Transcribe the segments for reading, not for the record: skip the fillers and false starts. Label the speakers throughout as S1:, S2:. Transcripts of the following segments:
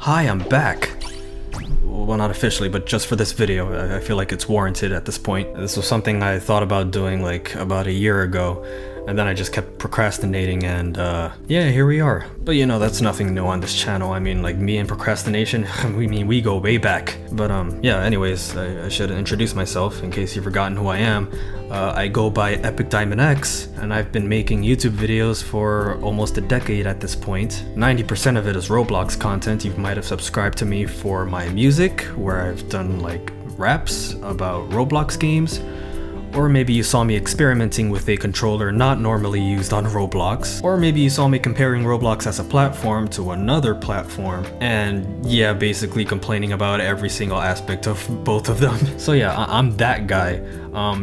S1: Hi, I'm back. Well, not officially, but just for this video. I feel like it's warranted at this point. This was something I thought about doing like about a year ago, and then I just kept procrastinating, and yeah, here we are. But you know, that's nothing new on this channel. I mean, like, me and procrastination, we go way back. But yeah, anyways, I should introduce myself in case you've forgotten who I am. I go by REMiNiX, and I've been making YouTube videos for almost a decade at this point. 90% of it is Roblox content. You might have subscribed to me for my music, where I've done like raps about Roblox games. Or maybe you saw me experimenting with a controller not normally used on Roblox. Or maybe you saw me comparing Roblox as a platform to another platform. And yeah, basically complaining about every single aspect of both of them. So yeah, I'm that guy.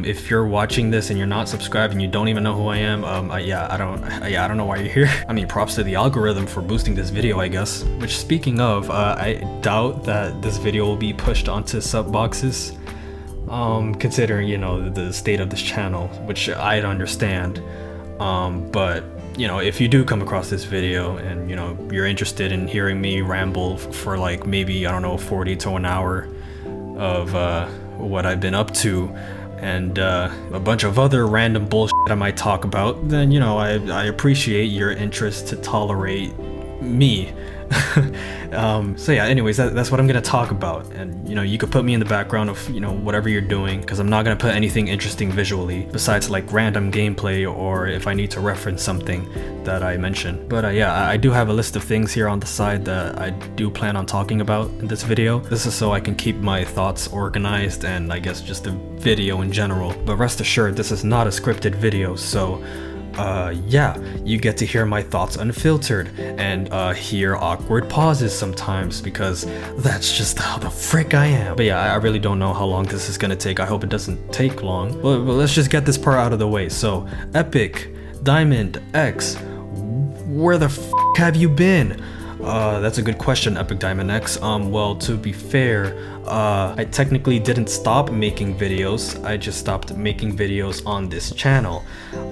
S1: If you're watching this and you're not subscribed and you don't even know who I am, I don't know why you're here. I mean, props to the algorithm for boosting this video, I guess. Which, speaking of, I doubt that this video will be pushed onto sub boxes. Considering, you know, the state of this channel, which I'd understand. But you know, if you do come across this video and, you know, you're interested in hearing me ramble for like maybe, I don't know, 40 to an hour of what I've been up to and a bunch of other random bullshit I might talk about, then, you know, I appreciate your interest to tolerate me. So yeah, anyways, that's what I'm gonna talk about, and you know, you could put me in the background of, you know, whatever you're doing, because I'm not gonna put anything interesting visually besides like random gameplay or if I need to reference something that I mention. But yeah, I do have a list of things here on the side that I do plan on talking about in this video. This is so I can keep my thoughts organized, and I guess just the video in general. But rest assured, this is not a scripted video, so yeah, you get to hear my thoughts unfiltered and hear awkward pauses sometimes, because that's just how the frick I am. But yeah, I really don't know how long this is gonna take. I hope it doesn't take long. But let's just get this part out of the way. So, Epic, Diamond, X, where the f have you been? That's a good question, Epic Diamond X. Well, to be fair, I technically didn't stop making videos. I just stopped making videos on this channel.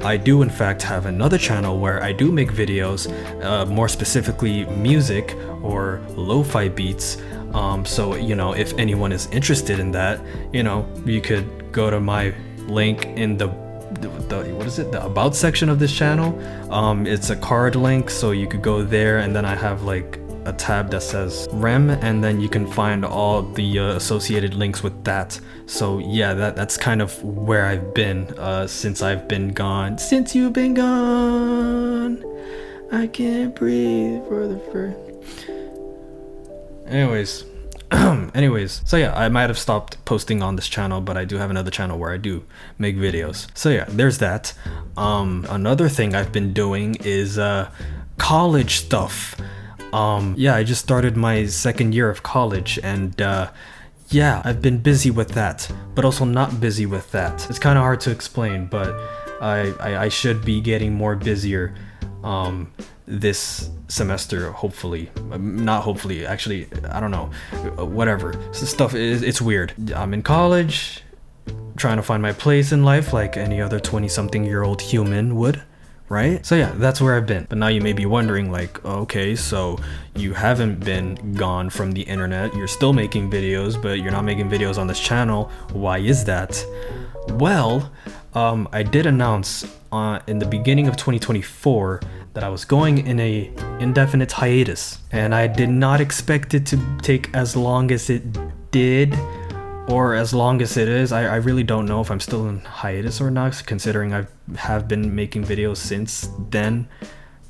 S1: I do in fact have another channel where I do make videos, more specifically music or lo-fi beats. So, you know, if anyone is interested in that, you know, you could go to my link in the what is it, the about section of this channel. It's a card link, so you could go there, and then I have like a tab that says Rem, and then you can find all the associated links with that. So yeah, that's kind of where I've been since I've been gone. Since you've been gone, I can't breathe for the first. Anyways, so yeah, I might have stopped posting on this channel, but I do have another channel where I do make videos. So yeah, there's that. Another thing I've been doing is college stuff. Yeah, I just started my second year of college, and yeah, I've been busy with that, but also not busy with that. It's kind of hard to explain, but I should be getting more busier this semester, hopefully. Not hopefully, actually, I don't know, whatever. So stuff it's weird. I'm in college, trying to find my place in life like any other 20-something-year-old human would, right? So yeah, that's where I've been. But now you may be wondering, like, okay, so you haven't been gone from the internet, you're still making videos, but you're not making videos on this channel. Why is that? Well, I did announce in the beginning of 2024 that I was going in a indefinite hiatus, and I did not expect it to take as long as it did, or as long as it is. I really don't know if I'm still in hiatus or not, considering I have been making videos since then,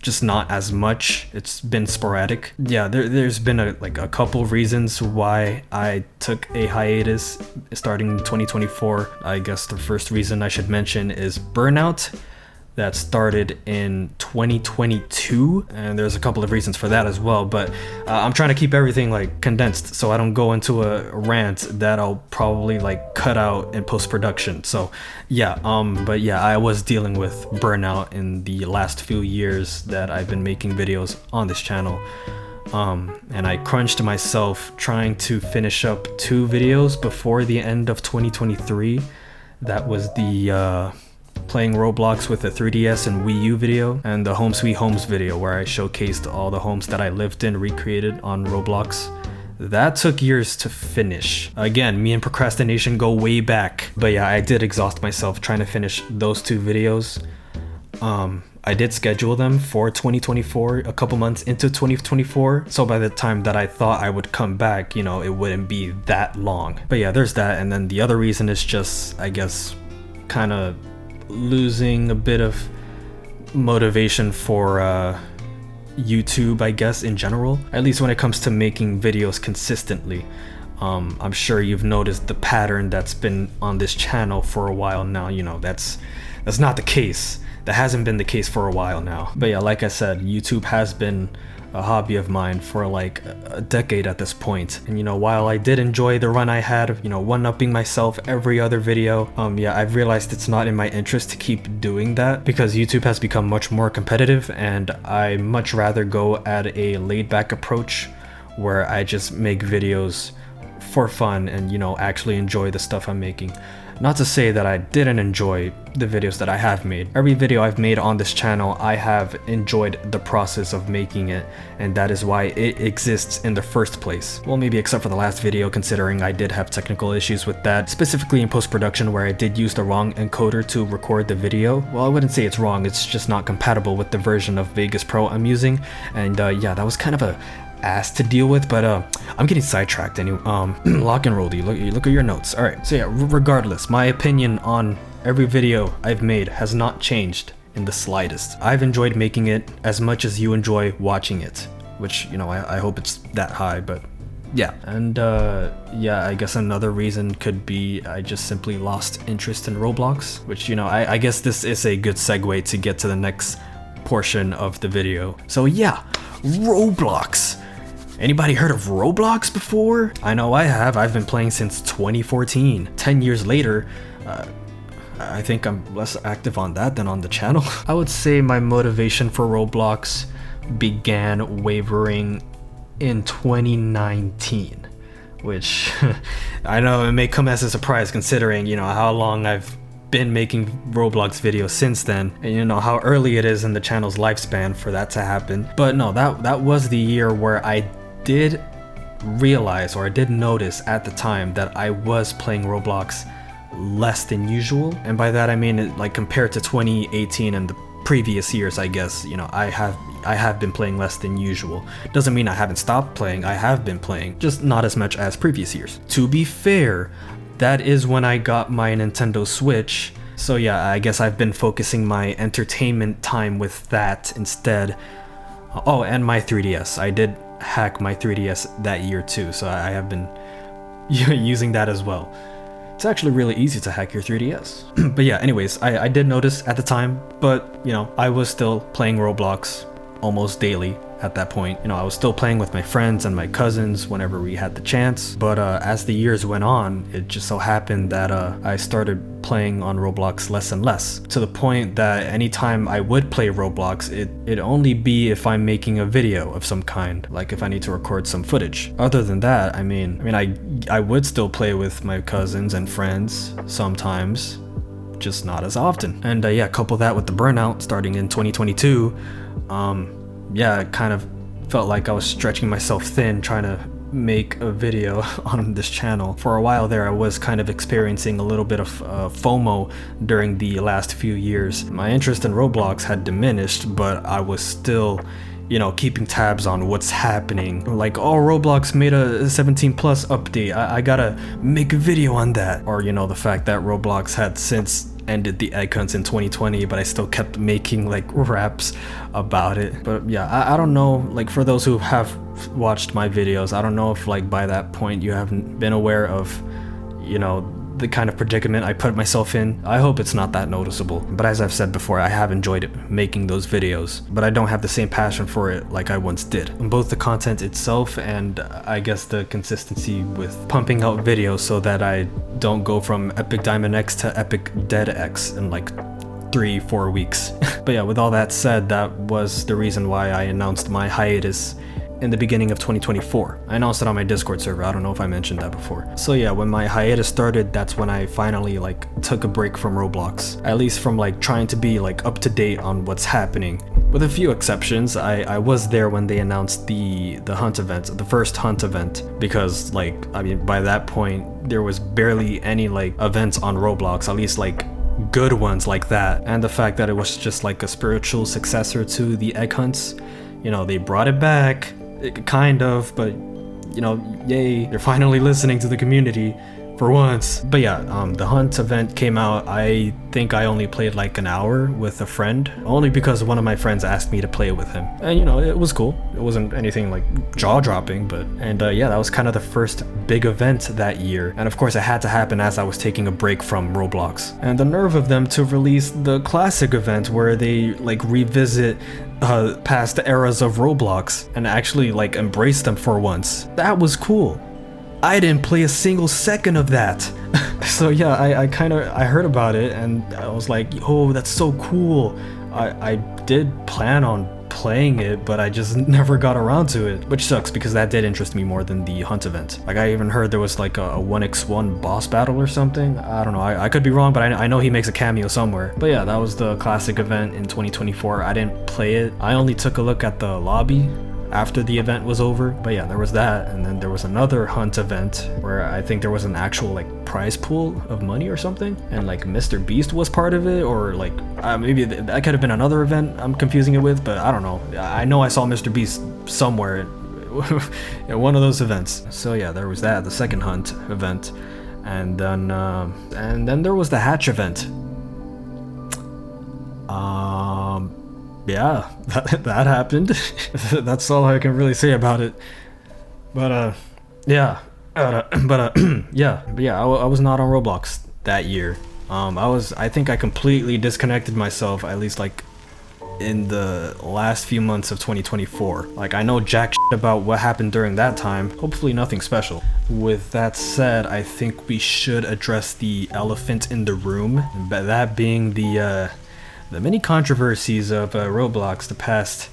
S1: just not as much. It's been sporadic. Yeah, there's been a couple reasons why I took a hiatus starting in 2024. I guess the first reason I should mention is burnout. That started in 2022, and there's a couple of reasons for that as well, but I'm trying to keep everything like condensed so I don't go into a rant that I'll probably like cut out in post-production. So yeah, but yeah, I was dealing with burnout in the last few years that I've been making videos on this channel. And I crunched myself trying to finish up 2 videos before the end of 2023. That was the playing Roblox with a 3DS and Wii U video, and the Home Sweet Homes video where I showcased all the homes that I lived in recreated on Roblox. That took years to finish. Again, me and procrastination go way back. But yeah, I did exhaust myself trying to finish those 2 videos. I did schedule them for 2024, a couple months into 2024. So by the time that I thought I would come back, you know, it wouldn't be that long. But yeah, there's that. And then the other reason is just, I guess, kind of losing a bit of motivation for YouTube, I guess, in general, at least when it comes to making videos consistently. I'm sure you've noticed the pattern that's been on this channel for a while now. You know, that's not the case. That hasn't been the case for a while now. But yeah, like I said, YouTube has been a hobby of mine for like a decade at this point. And you know, while I did enjoy the run I had, you know, one-upping myself every other video, yeah, I've realized it's not in my interest to keep doing that because YouTube has become much more competitive, and I much rather go at a laid-back approach where I just make videos for fun and, you know, actually enjoy the stuff I'm making. Not to say that I didn't enjoy the videos that I have made. Every video I've made on this channel, I have enjoyed the process of making it, and that is why it exists in the first place. Well, maybe except for the last video, considering I did have technical issues with that, specifically in post-production where I did use the wrong encoder to record the video. Well, I wouldn't say it's wrong, it's just not compatible with the version of Vegas Pro I'm using, and yeah, that was kind of a ass to deal with, but I'm getting sidetracked anyway. Lock and roll, you look at your notes. All right, so yeah, regardless, my opinion on every video I've made has not changed in the slightest. I've enjoyed making it as much as you enjoy watching it, which, you know, I hope it's that high, but yeah. And yeah, I guess another reason could be I just simply lost interest in Roblox, which, you know, I guess this is a good segue to get to the next portion of the video. So yeah, Roblox. Anybody heard of Roblox before? I know I have. I've been playing since 2014. 10 years later, I think I'm less active on that than on the channel. I would say my motivation for Roblox began wavering in 2019, which I know it may come as a surprise considering, you know, how long I've been making Roblox videos since then, and you know how early it is in the channel's lifespan for that to happen. But no, that was the year where I did realize, or I did notice at the time, that I was playing Roblox less than usual. And by that I mean it, like, compared to 2018 and the previous years, I guess, you know, I have been playing less than usual. Doesn't mean I haven't stopped playing. I have been playing, just not as much as previous years. To be fair, that is when I got my Nintendo Switch. So yeah, I guess I've been focusing my entertainment time with that instead. Oh, and my 3DS. I did hack my 3DS that year too, so I have been using that as well. It's actually really easy to hack your 3DS. But yeah, anyways, I did notice at the time, but you know, I was still playing Roblox almost daily at that point. You know, I was still playing with my friends and my cousins whenever we had the chance, but as the years went on, it just so happened that I started playing on Roblox less and less, to the point that anytime I would play Roblox, it'd only be if I'm making a video of some kind, like if I need to record some footage. Other than that, I mean I would still play with my cousins and friends sometimes, just not as often. And yeah, couple that with the burnout starting in 2022, yeah, it kind of felt like I was stretching myself thin trying to make a video on this channel. For a while there, I was kind of experiencing a little bit of FOMO during the last few years. My interest in Roblox had diminished, but I was still, you know, keeping tabs on what's happening. Like, oh, Roblox made a 17 plus update, I gotta make a video on that. Or, you know, the fact that Roblox had since ended the egg hunts in 2020, but I still kept making like raps about it. But yeah, I don't know, like, for those who have watched my videos, I don't know if like by that point you haven't been aware of, you know, the kind of predicament I put myself in. I hope it's not that noticeable, but as I've said before, I have enjoyed it, making those videos, but I don't have the same passion for it like I once did. Both the content itself and I guess the consistency with pumping out videos so that I don't go from Epic Diamond X to Epic Dead X in like 3-4 weeks. But yeah, with all that said, that was the reason why I announced my hiatus in the beginning of 2024. I announced it on my Discord server. I don't know if I mentioned that before. So yeah, when my hiatus started, that's when I finally like took a break from Roblox, at least from like trying to be like up to date on what's happening. With a few exceptions, I was there when they announced the hunt event, the first hunt event, because like, I mean, by that point there was barely any like events on Roblox, at least like good ones like that. And the fact that it was just like a spiritual successor to the egg hunts, you know, they brought it back, kind of, but you know, yay, they're finally listening to the community for once. But yeah, the hunt event came out. I think I only played like an hour with a friend, only because one of my friends asked me to play with him, and you know, it was cool. It wasn't anything like jaw-dropping, but yeah, that was kind of the first big event that year. And of course it had to happen as I was taking a break from Roblox. And the nerve of them to release the classic event where they like revisit past eras of Roblox and actually like embrace them for once. That was cool. I didn't play a single second of that. So yeah, I heard about it and I was like, oh, that's so cool. I did plan on playing it, but I just never got around to it, which sucks because that did interest me more than the hunt event. Like, I even heard there was like a 1x1 boss battle or something. I don't know, I could be wrong, but I know he makes a cameo somewhere. But yeah, that was the classic event in 2024. I didn't play it. I only took a look at the lobby after the event was over. But yeah, there was that, and then there was another hunt event where I think there was an actual like prize pool of money or something, and like Mr. Beast was part of it, or like maybe that could have been another event I'm confusing it with, but I don't know. I know I saw Mr. Beast somewhere in one of those events. So yeah, there was that, the second hunt event, and then there was the hatch event. Yeah, that happened. That's all I can really say about it. But yeah, yeah, I was not on Roblox that year. I think I completely disconnected myself, at least like in the last few months of 2024. Like, I know jack shit about what happened during that time. Hopefully nothing special. With that said, I think we should address the elephant in the room, that being the many controversies of Roblox the past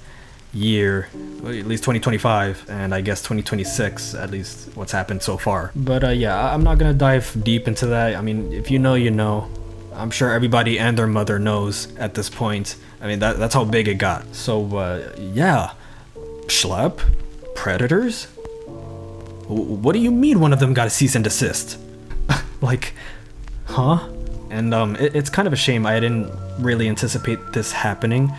S1: year, at least 2025, and I guess 2026, at least what's happened so far. But yeah, I'm not gonna dive deep into that. I mean, if you know, you know. I'm sure everybody and their mother knows at this point. I mean, that's how big it got. So yeah, Schlep, predators? What do you mean one of them got a cease and desist? Like, huh? And it's kind of a shame. I didn't really anticipate this happening,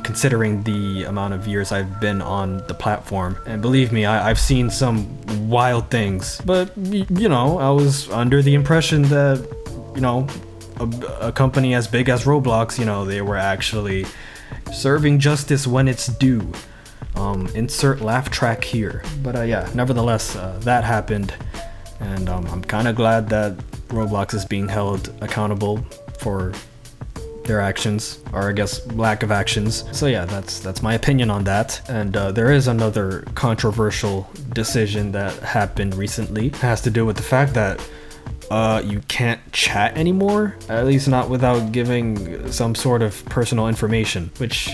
S1: considering the amount of years I've been on the platform. And believe me, I've seen some wild things. But, you know, I was under the impression that, you know, a company as big as Roblox, you know, they were actually serving justice when it's due. Insert laugh track here. But yeah, nevertheless, that happened. And I'm kind of glad that Roblox is being held accountable for their actions, or I guess lack of actions. So yeah, that's my opinion on that. And there is another controversial decision that happened recently. It has to do with the fact that you can't chat anymore, at least not without giving some sort of personal information, which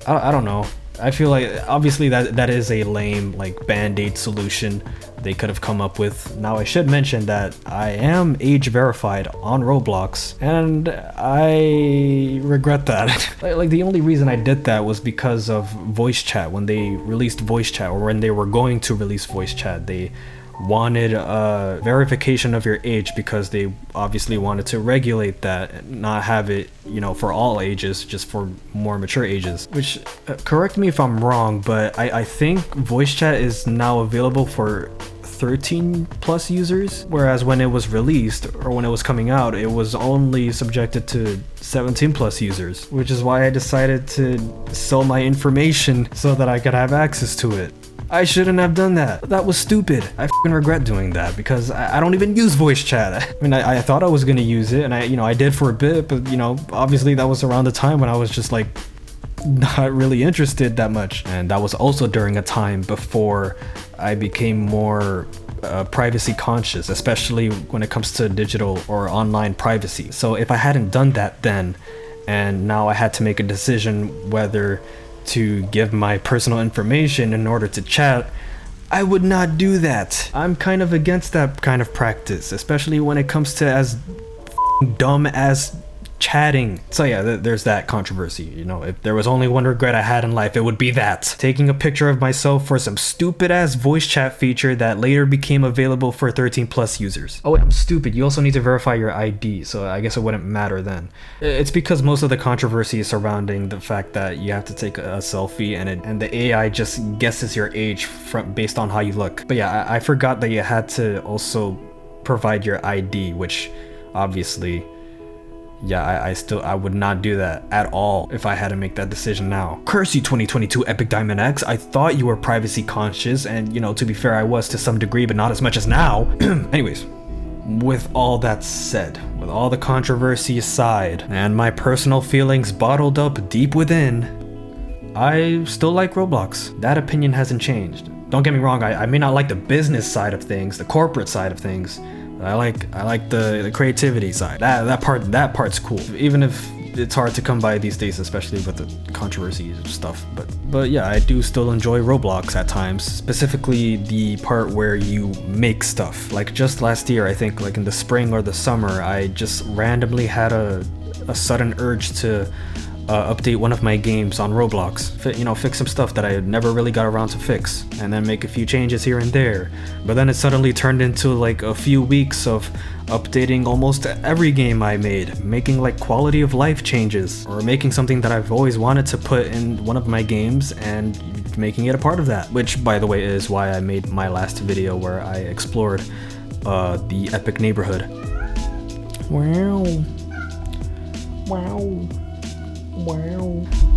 S1: I don't know. I feel like obviously that is a lame like band-aid solution they could have come up with. Now, I should mention that I am age verified on Roblox, and I regret that. Like the only reason I did that was because of voice chat. When they released voice chat, or when they were going to release voice chat, they wanted a verification of your age because they obviously wanted to regulate that and not have it, you know, for all ages, just for more mature ages. Which, correct me if I'm wrong, but I think voice chat is now available for 13 plus users, whereas when it was released, or when it was coming out, it was only subjected to 17 plus users, which is why I decided to sell my information so that I could have access to it. I shouldn't have done that. That was stupid. I f***ing regret doing that because I don't even use voice chat. I mean, I thought I was gonna use it, and I did for a bit, but you know, obviously that was around the time when I was just like not really interested that much. And that was also during a time before I became more privacy conscious, especially when it comes to digital or online privacy. So if I hadn't done that then, and now I had to make a decision whether to give my personal information in order to chat, I would not do that. I'm kind of against that kind of practice, especially when it comes to as dumb as chatting. So yeah, there's that controversy. You know, if there was only one regret I had in life, it would be that. Taking a picture of myself for some stupid ass voice chat feature that later became available for 13+ users. Oh wait, I'm stupid. You also need to verify your ID, so I guess it wouldn't matter then. It's because most of the controversy is surrounding the fact that you have to take a selfie and the AI just guesses your age based on how you look. But yeah, I forgot that you had to also provide your ID, which obviously, yeah, I would not do that at all if I had to make that decision now. Curse you 2022 Epic Diamond X, I thought you were privacy conscious, and you know, to be fair, I was to some degree, but not as much as now. Anyways, with all that said, with all the controversy aside, and my personal feelings bottled up deep within, I still like Roblox. That opinion hasn't changed. Don't get me wrong, I may not like the business side of things, the corporate side of things. I like the creativity side. That part's cool. Even if it's hard to come by these days, especially with the controversies and stuff. But yeah, I do still enjoy Roblox at times. Specifically the part where you make stuff. Like just last year, I think, like in the spring or the summer, I just randomly had a sudden urge to update one of my games on Roblox, fix some stuff that I had never really got around to fix, and then make a few changes here and there. But then it suddenly turned into like a few weeks of updating almost every game I made, making like quality of life changes, or making something that I've always wanted to put in one of my games and making it a part of that. Which, by the way, is why I made my last video where I explored the epic neighborhood. Wow.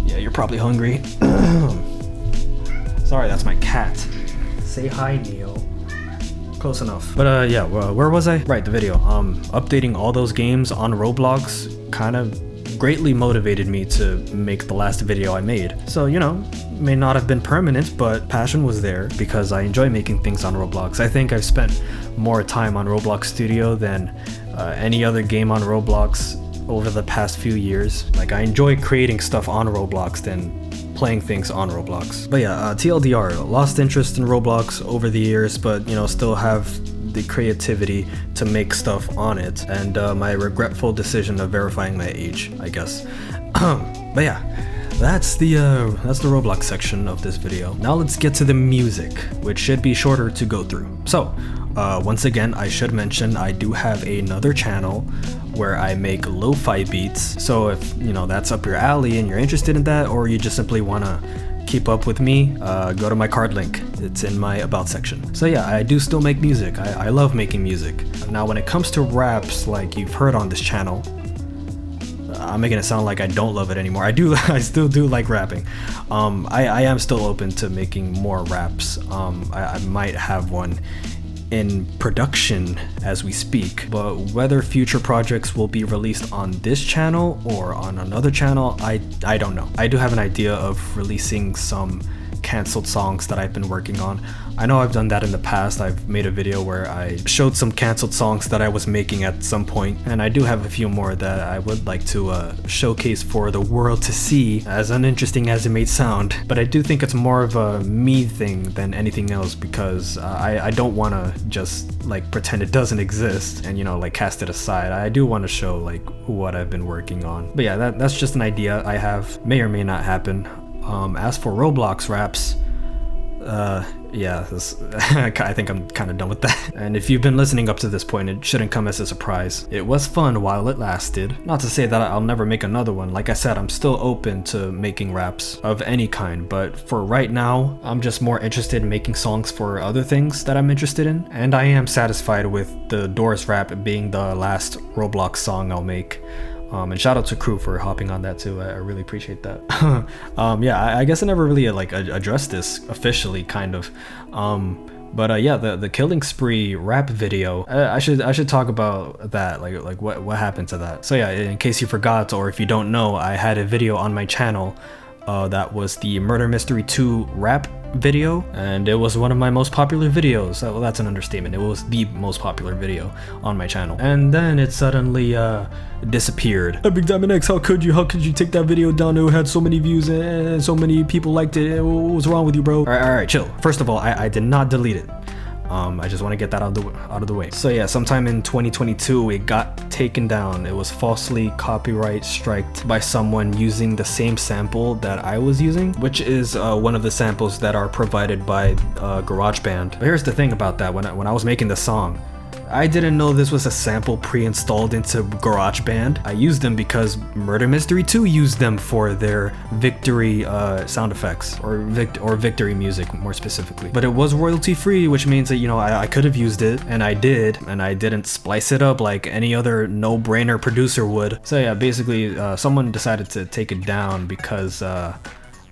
S1: Yeah, you're probably hungry. Sorry, that's my cat. Say hi, Neo. Close enough. But yeah, where was I? Right, the video. Updating all those games on Roblox kind of greatly motivated me to make the last video I made. So, you know, may not have been permanent, but passion was there because I enjoy making things on Roblox. I think I've spent more time on Roblox Studio than any other game on Roblox over the past few years. Like, I enjoy creating stuff on Roblox than playing things on Roblox. But yeah, TLDR, lost interest in Roblox over the years, but you know, still have the creativity to make stuff on it, and my regretful decision of verifying my age, I guess. But yeah, that's the Roblox section of this video. Now let's get to the music, which should be shorter to go through. So once again, I should mention I do have another channel where I make lo-fi beats. So if you know that's up your alley and you're interested in that, or you just simply wanna keep up with me, go to my card link. It's in my about section. So yeah, I do still make music. I love making music. Now when it comes to raps, like you've heard on this channel, I'm making it sound like I don't love it anymore. I still do like rapping. I am still open to making more raps. I might have one in production as we speak, but whether future projects will be released on this channel or on another channel, I don't know. I do have an idea of releasing some canceled songs that I've been working on. I know I've done that in the past. I've made a video where I showed some canceled songs that I was making at some point, and I do have a few more that I would like to showcase for the world to see, as uninteresting as it may sound. But I do think it's more of a me thing than anything else, because I don't want to just like pretend it doesn't exist and, you know, like cast it aside. I do want to show like what I've been working on. But yeah, that's just an idea I have. May or may not happen. As for Roblox raps, yeah, I think I'm kind of done with that. And if you've been listening up to this point, it shouldn't come as a surprise. It was fun while it lasted. Not to say that I'll never make another one. Like I said, I'm still open to making raps of any kind, but for right now, I'm just more interested in making songs for other things that I'm interested in. And I am satisfied with the Doors rap being the last Roblox song I'll make. And shout out to Crew for hopping on that too. I really appreciate that. Yeah, I guess I never really like addressed this officially, kind of. But yeah, the Killing Spree rap video, I should talk about that, like what happened to that. So yeah, in case you forgot, or if you don't know, I had a video on my channel That was the Murder Mystery 2 rap video, and it was one of my most popular videos. Well, that's an understatement. It was the most popular video on my channel, and then it suddenly disappeared. Epic Diamond X, how could you take that video down? It had so many views and so many people liked it. What was wrong with you, bro? All right, chill. First of all, I did not delete it. I just want to get that out of the way. So yeah, sometime in 2022, it got taken down. It was falsely copyright striked by someone using the same sample that I was using, which is one of the samples that are provided by GarageBand. But here's the thing about that: when I was making the song, I didn't know this was a sample pre-installed into GarageBand. I used them because Murder Mystery 2 used them for their victory sound effects, or victory music more specifically. But it was royalty free, which means that, you know, I could have used it, and I did, and I didn't splice it up like any other no-brainer producer would. So yeah, basically someone decided to take it down because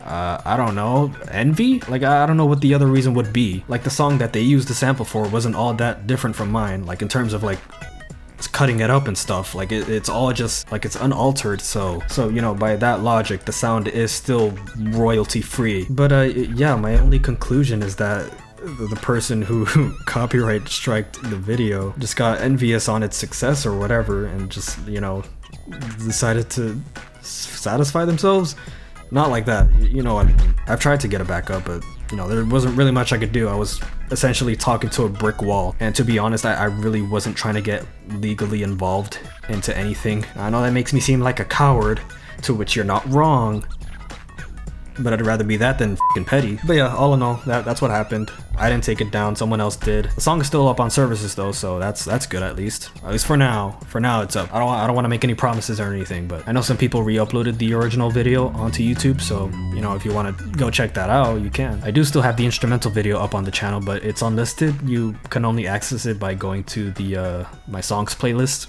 S1: I don't know, envy? Like, I don't know what the other reason would be. Like, the song that they used the sample for wasn't all that different from mine, like in terms of like cutting it up and stuff. Like it's all just like it's unaltered, so you know, by that logic the sound is still royalty free. But yeah, my only conclusion is that the person who copyright striked the video just got envious on its success or whatever, and just, you know, decided to satisfy themselves. Not like that, you know what I mean. I've tried to get it back up, but, you know, there wasn't really much I could do. I was essentially talking to a brick wall, and to be honest, I really wasn't trying to get legally involved into anything. I know that makes me seem like a coward, to which you're not wrong, but I'd rather be that than f***ing petty. But yeah, all in all, that's what happened. I didn't take it down, someone else did. The song is still up on services though, so that's good at least. At least for now. For now it's up. I don't want to make any promises or anything, but I know some people re-uploaded the original video onto YouTube, so, you know, if you want to go check that out, you can. I do still have the instrumental video up on the channel, but it's unlisted. You can only access it by going to the my songs playlist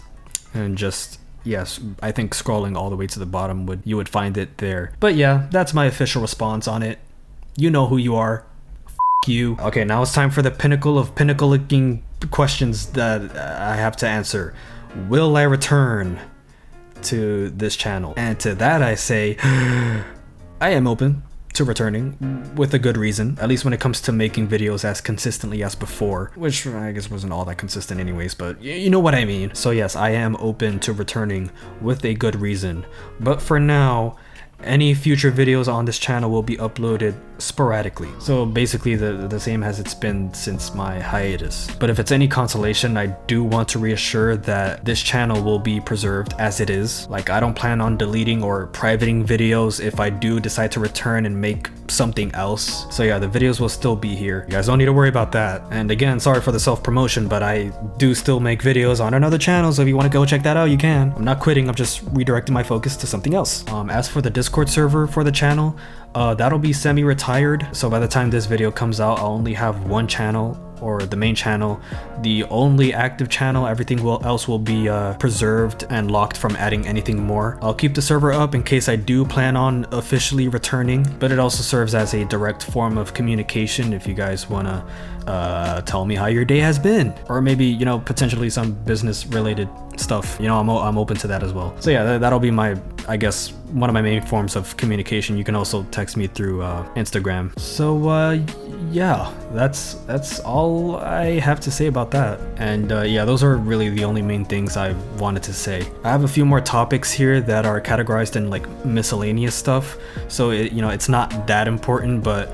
S1: and just, yes, I think scrolling all the way to the bottom you would find it there. But yeah, that's my official response on it. You know who you are. F you. Okay, now it's time for the pinnacle of pinnacle-looking questions that I have to answer. Will I return to this channel? And to that I say, I am open to returning, with a good reason, at least when it comes to making videos as consistently as before, which I guess wasn't all that consistent anyways, but you know what I mean. So yes, I am open to returning with a good reason, but for now, any future videos on this channel will be uploaded sporadically. So basically the same as it's been since my hiatus. But if it's any consolation, I do want to reassure that this channel will be preserved as it is. Like, I don't plan on deleting or privating videos if I do decide to return and make something else. So yeah, the videos will still be here. You guys don't need to worry about that. And again, sorry for the self-promotion, but I do still make videos on another channel, so if you want to go check that out, you can. I'm not quitting, I'm just redirecting my focus to something else. As for the Discord server for the channel, that'll be semi-retired, so by the time this video comes out, I'll only have one channel, or the main channel, the only active channel. Everything else will be preserved and locked from adding anything more. I'll keep the server up in case I do plan on officially returning, but it also serves as a direct form of communication if you guys want to tell me how your day has been, or maybe, you know, potentially some business related stuff. You know, I'm open to that as well. So yeah, that'll be my, I guess, one of my main forms of communication. You can also text me through Instagram. So yeah, that's all I have to say about that. And yeah, those are really the only main things I wanted to say. I have a few more topics here that are categorized in like miscellaneous stuff, so you know, it's not that important, but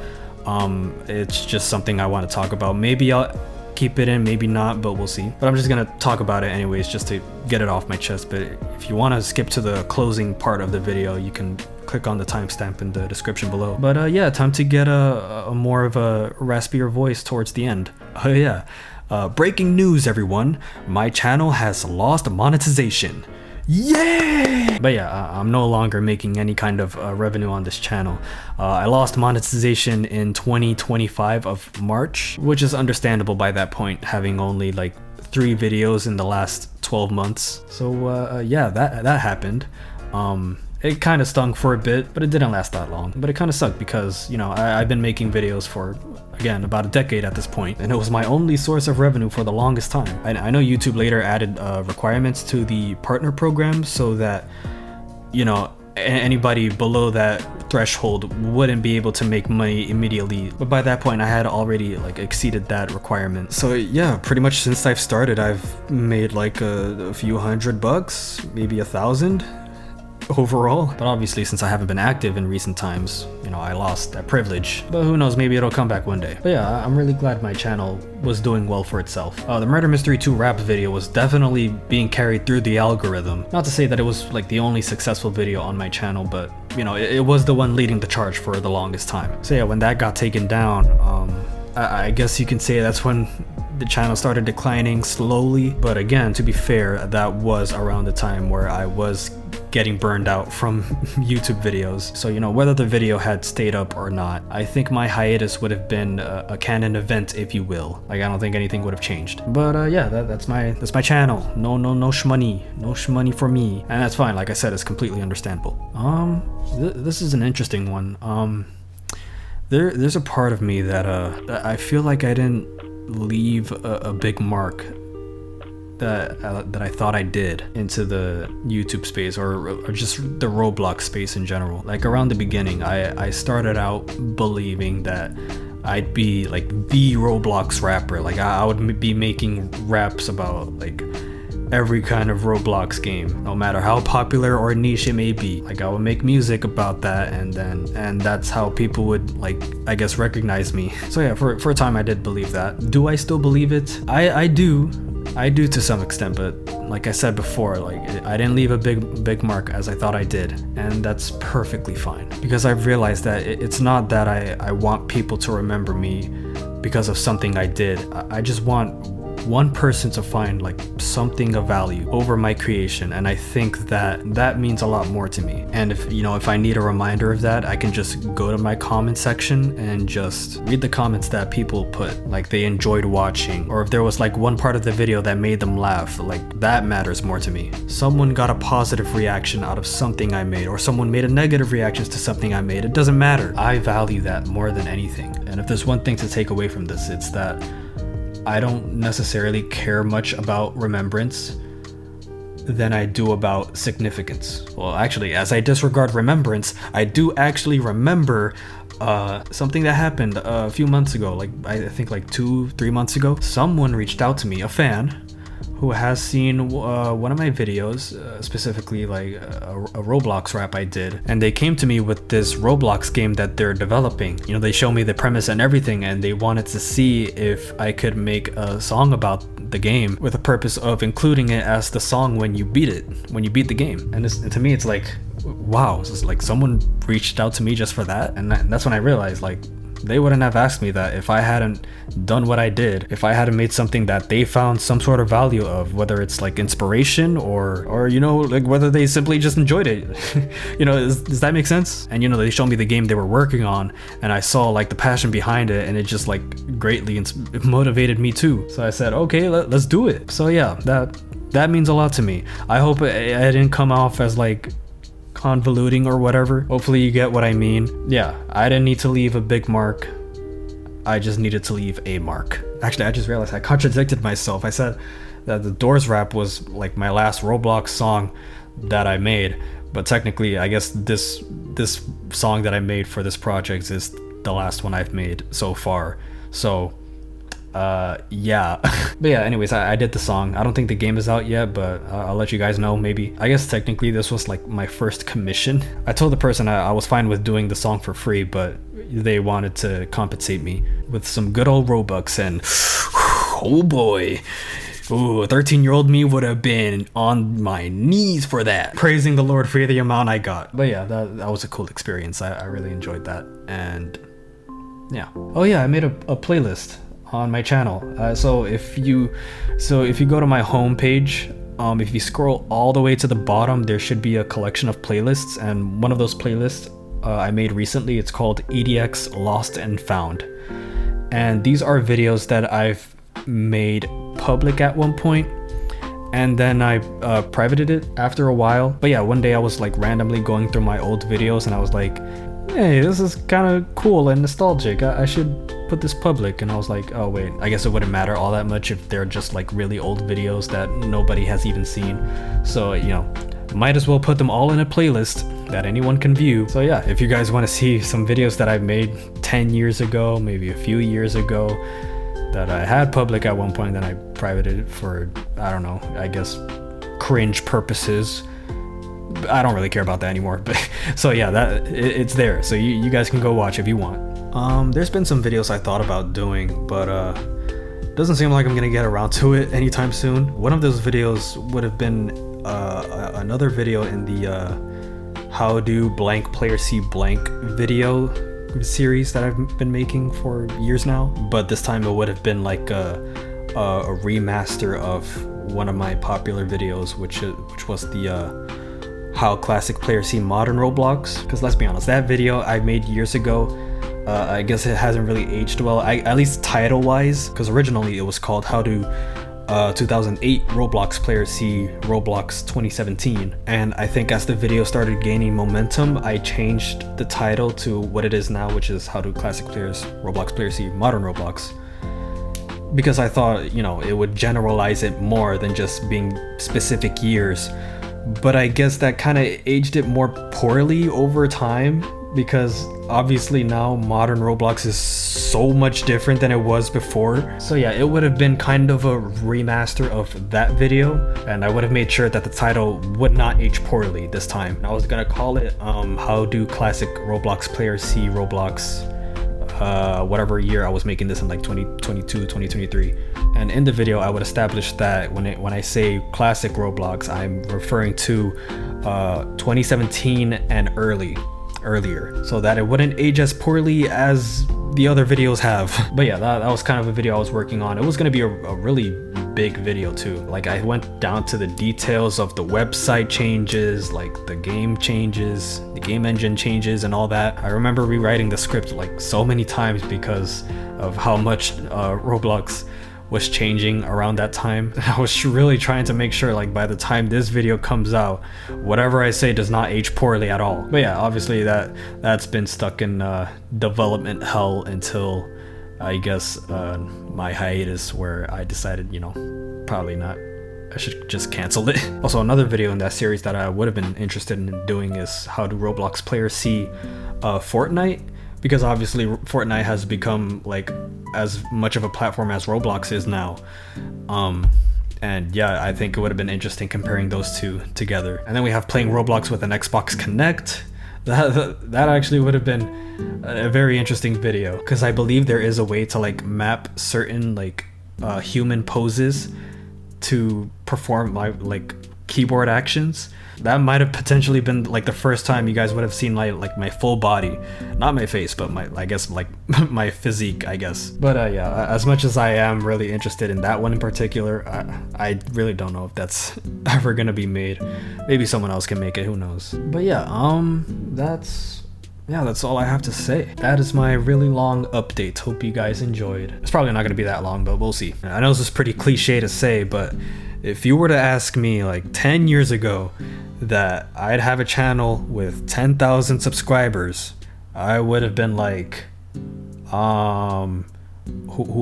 S1: it's just something I want to talk about. Maybe I'll keep it in, maybe not, but we'll see. But I'm just gonna talk about it anyways, just to get it off my chest. But if you want to skip to the closing part of the video, you can click on the timestamp in the description below. But yeah, time to get a more of a raspier voice towards the end. Oh yeah, breaking news everyone, my channel has lost monetization. Yeah! But yeah, I'm no longer making any kind of revenue on this channel. I lost monetization in 2025 of March, which is understandable by that point, having only like 3 videos in the last 12 months. So yeah, that happened. It kind of stung for a bit, but it didn't last that long. But it kind of sucked because, you know, I've been making videos for, again, about a decade at this point, and it was my only source of revenue for the longest time. I know YouTube later added requirements to the partner program so that, you know, anybody below that threshold wouldn't be able to make money immediately, but by that point I had already like exceeded that requirement. So yeah, pretty much since I've started I've made like a few $100, maybe 1,000 overall. But obviously since I haven't been active in recent times, you know, I lost that privilege, but who knows, maybe it'll come back one day. But yeah, I'm really glad my channel was doing well for itself. The Murder Mystery 2 rap video was definitely being carried through the algorithm. Not to say that it was like the only successful video on my channel, but you know, it was the one leading the charge for the longest time. So yeah, when that got taken down, I guess you can say that's when the channel started declining slowly. But again, to be fair, that was around the time where I was getting burned out from YouTube videos. So you know, whether the video had stayed up or not, I think my hiatus would have been a canon event, if you will. Like, I don't think anything would have changed. But yeah, that's my channel. No shmoney for me, and that's fine. Like I said, it's completely understandable. This is an interesting one. There's a part of me that I feel like I didn't leave a big mark that I thought I did into the YouTube space, or just the Roblox space in general. Like around the beginning, I started out believing that I'd be like the Roblox rapper. Like I would be making raps about like every kind of Roblox game, no matter how popular or niche it may be. Like I would make music about that, and that's how people would, like, I guess, recognize me. So yeah, for a time I did believe that. Do I still believe it? I do to some extent, but like I said before, like I didn't leave a big mark as I thought I did, and that's perfectly fine, because I've realized that it's not that I want people to remember me because of something I did. I just want one person to find like something of value over my creation, and I think that means a lot more to me. And if I need a reminder of that, I can just go to my comment section and just read the comments that people put, like they enjoyed watching, or if there was like one part of the video that made them laugh, like that matters more to me. Someone got a positive reaction out of something I made, or someone made a negative reactions to something I made. It doesn't matter. I value that more than anything. And if there's one thing to take away from this, it's that I don't necessarily care much about remembrance than I do about significance. Well, actually, as I disregard remembrance, I do actually remember something that happened a few months ago. Like I think like 2-3 months ago, someone reached out to me, a fan who has seen one of my videos, specifically like a Roblox rap I did, and they came to me with this Roblox game that they're developing. You know, they show me the premise and everything, and they wanted to see if I could make a song about the game with the purpose of including it as the song when you beat the game. And to me, it's like, wow, it's like someone reached out to me just for that. And that's when I realized, like, they wouldn't have asked me that if I hadn't done what I did, if I hadn't made something that they found some sort of value of, whether it's like inspiration or you know, like whether they simply just enjoyed it. You know, does that make sense? And you know, they showed me the game they were working on, and I saw like the passion behind it, and it just like greatly motivated me too. So I said, okay, let's do it. So yeah, that means a lot to me. I hope I didn't come off as like convoluting or whatever. Hopefully you get what I mean. Yeah, I didn't need to leave a big mark. I just needed to leave a mark. Actually, I just realized I contradicted myself. I said that the Doors rap was like my last Roblox song that I made, but technically I guess this song that I made for this project is the last one I've made so far. So yeah. But yeah, anyways, I did the song. I don't think the game is out yet, but I'll let you guys know maybe. I guess technically this was like my first commission. I told the person I was fine with doing the song for free, but they wanted to compensate me with some good old Robux, and oh boy, ooh, 13-year-old me would have been on my knees for that, praising the Lord for the amount I got. But yeah, that was a cool experience. I really enjoyed that. And yeah. Oh yeah, I made a playlist on my channel. So if you go to my home page, if you scroll all the way to the bottom, there should be a collection of playlists, and one of those playlists I made recently, it's called EDX Lost and Found. And these are videos that I've made public at one point, and then I privated it after a while. But yeah, one day I was like randomly going through my old videos, and I was like, hey, this is kind of cool and nostalgic. I should put this public. And I was like, oh wait, I guess it wouldn't matter all that much if they're just like really old videos that nobody has even seen. So, you know, might as well put them all in a playlist that anyone can view. So yeah, if you guys want to see some videos that I've made 10 years ago, maybe a few years ago, that I had public at one point, then I privated it for, I don't know, I guess cringe purposes. I don't really care about that anymore, but so yeah, that it's there, so you guys can go watch if you want. There's been some videos I thought about doing, but doesn't seem like I'm gonna get around to it anytime soon. One of those videos would have been another video in the how do blank player see blank video series that I've been making for years now, but this time it would have been like a remaster of one of my popular videos, which was the how classic players see modern Roblox. Because let's be honest, that video I made years ago, I guess it hasn't really aged well, at least title wise, because originally it was called how do 2008 Roblox players see Roblox 2017, and I think as the video started gaining momentum, I changed the title to what it is now, which is how do classic players Roblox players see modern Roblox, because I thought, you know, it would generalize it more than just being specific years. But I guess that kind of aged it more poorly over time, because obviously now modern Roblox is so much different than it was before. So yeah, it would have been kind of a remaster of that video, and I would have made sure that the title would not age poorly this time. I was gonna call it how do classic Roblox players see Roblox, whatever year I was making this in, like 2022, 2023. And in the video I would establish that when I say classic Roblox, I'm referring to 2017 and earlier, so that it wouldn't age as poorly as the other videos have. But yeah, that was kind of a video I was working on. It was going to be a really big video too. Like, I went down to the details of the website changes, like the game changes, the game engine changes and all that. I remember rewriting the script like so many times because of how much Roblox was changing around that time. I was really trying to make sure, like, by the time this video comes out, whatever I say does not age poorly at all. But yeah, obviously that's been stuck in development hell until, I guess, my hiatus, where I decided, you know, probably not, I should just cancel it. Also, another video in that series that I would have been interested in doing is how do Roblox players see Fortnite, because obviously Fortnite has become like as much of a platform as Roblox is now. And yeah, I think it would have been interesting comparing those two together. And then we have playing Roblox with an Xbox Connect. That actually would have been a very interesting video, because I believe there is a way to like map certain like human poses to perform like keyboard actions. That might have potentially been like the first time you guys would have seen like my full body, not my face, but my, I guess, like my physique, I guess. But yeah, as much as I am really interested in that one in particular, I really don't know if that's ever gonna be made. Maybe someone else can make it, who knows. But yeah, that's all I have to say. That is my really long update. Hope you guys enjoyed. It's probably not gonna be that long, but we'll see. I know this is pretty cliche to say, but if you were to ask me like 10 years ago that I'd have a channel with 10,000 subscribers, I would have been like, who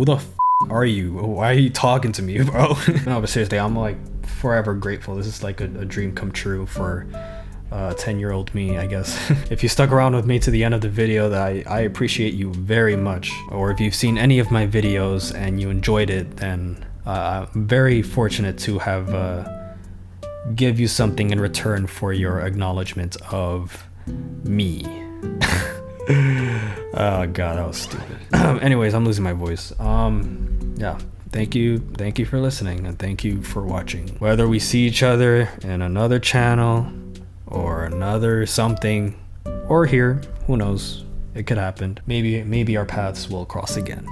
S1: the f are you? Why are you talking to me, bro? No, but seriously, I'm like forever grateful. This is like a dream come true for 10-year-old me, I guess. If you stuck around with me to the end of the video, that I appreciate you very much. Or if you've seen any of my videos and you enjoyed it, then I'm very fortunate to have give you something in return for your acknowledgement of me. Oh god, that was stupid. Anyways, I'm losing my voice. Yeah, thank you for listening, and thank you for watching. Whether we see each other in another channel or another something, or here, who knows, it could happen. Maybe our paths will cross again.